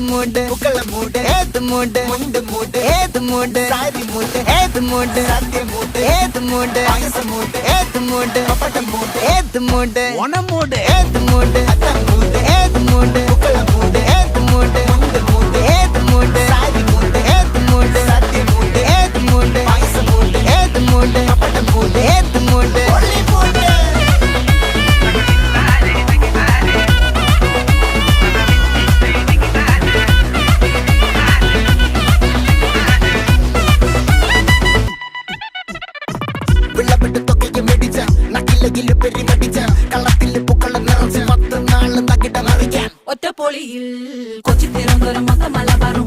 മൂട് പുക്കള മൂട് ഏത് മൂട് മുണ്ട് മൂട് ഏത് മൂട് സാരി മൂട് ഏത് മൂട് സദ്യ മൂട് ഏത് മൂട് പായസ മൂട് ഏത് മൂട് പപ്പടം മൂട് ഏത് മൂട് ഓണം മൂട് ഏത് മൂട് അത്തം മൂട് ഏത് മൂട് പുക്കള മൂട് ഏത് മൂട് മുണ്ട് മൂട് ഏത് മൂട് സാരി മൂട് ഏത് മൂട് സദ്യ മൂട് ഏത് മൂട് പായസ മൂട് ഏത് മൂട് പപ്പടം മൂട് ഏത് മൂട് ഒള്ളി മൂട് ഒറ്റപ്പൊളിയിൽ കൊച്ചി തിരുവനന്തപുരം മൊത്തം മലബാറും